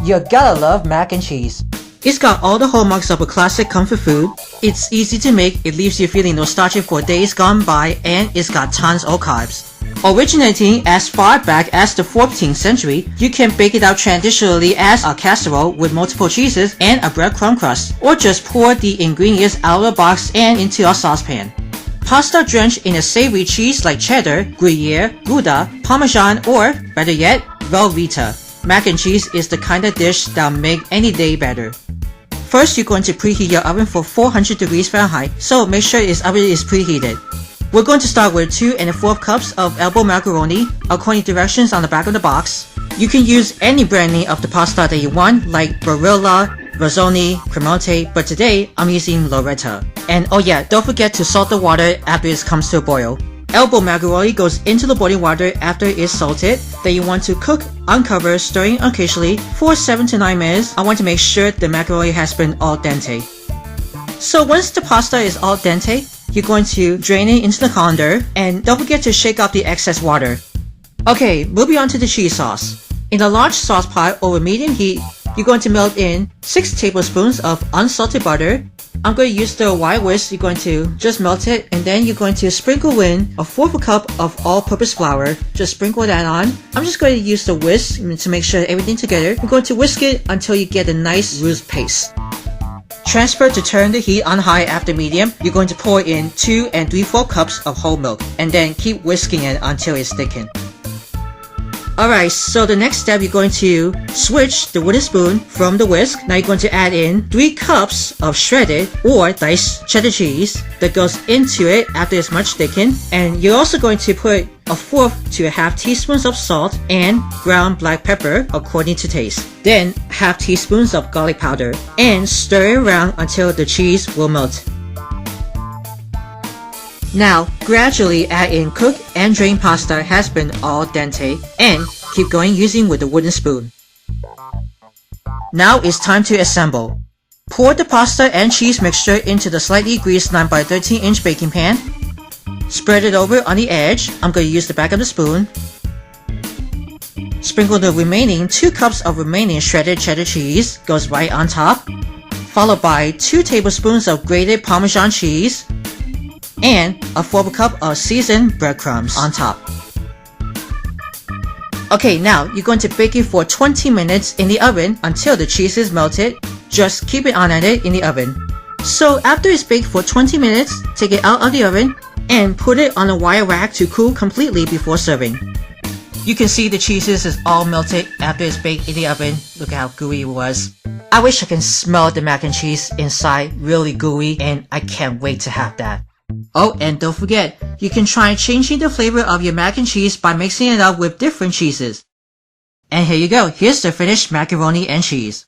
You gotta love mac and cheese. It's got all the hallmarks of a classic comfort food. It's easy to make, it leaves you feeling nostalgic for days gone by, and it's got tons of carbs. Originating as far back as the 14th century, you can bake it out traditionally as a casserole with multiple cheeses and a breadcrumb crust, or just pour the ingredients out of the box and into a saucepan. Pasta drenched in a savory cheese like cheddar, gruyere, Gouda, parmesan, or, better yet, Velveeta. Mac and cheese is the kind of dish that'll make any day better. First, you're going to preheat your oven for 400 degrees Fahrenheit, so make sure its oven is preheated. We're going to start with 2 1/4 cups of elbow macaroni, according to directions on the back of the box. You can use any brand name of the pasta that you want, like Barilla, Rizzoni, Cremonte, but today I'm using Loretta. And oh yeah, don't forget to salt the water after it comes to a boil. Elbow macaroni goes into the boiling water after it's salted. Then you want to cook, uncover, stirring occasionally for 7 to 9 minutes. I want to make sure the macaroni has been al dente. So once the pasta is al dente, you're going to drain it into the colander, and don't forget to shake off the excess water. Okay, moving on to the cheese sauce. In a large sauce pot over medium heat, you're going to melt in 6 tablespoons of unsalted butter. I'm going to use the wire whisk. You're going to just melt it, and then you're going to sprinkle in 1/4 cup of all-purpose flour. Just sprinkle that on. I'm just going to use the whisk to make sure everything together. You're going to whisk it until you get a nice loose paste. Transfer to turn the heat on high after medium. You're going to pour in 2 3/4 cups of whole milk, and then keep whisking it until it's thickened. Alright, so the next step, you're going to switch the wooden spoon from the whisk. Now you're going to add in 3 cups of shredded or diced cheddar cheese that goes into it after it's much thickened. And you're also going to put 1/4 to 1/2 teaspoons of salt and ground black pepper according to taste. Then 1/2 teaspoons of garlic powder, and stir it around until the cheese will melt. Now, gradually add in cooked and drained pasta has been al dente, and keep going using with a wooden spoon. Now it's time to assemble. Pour the pasta and cheese mixture into the slightly greased 9 by 13-inch baking pan. Spread it over on the edge. I'm going to use the back of the spoon. Sprinkle the remaining 2 cups of remaining shredded cheddar cheese, goes right on top, followed by 2 tablespoons of grated Parmesan cheese, and 1/4 cup of seasoned breadcrumbs on top. Okay, now you're going to bake it for 20 minutes in the oven until the cheese is melted. Just keep it on at it in the oven. So after it's baked for 20 minutes, take it out of the oven and put it on a wire rack to cool completely before serving. You can see the cheeses is all melted after it's baked in the oven. Look how gooey it was. I wish I can smell the mac and cheese inside, really gooey, and I can't wait to have that. Oh, and don't forget, you can try changing the flavor of your mac and cheese by mixing it up with different cheeses. And here you go, here's the finished macaroni and cheese.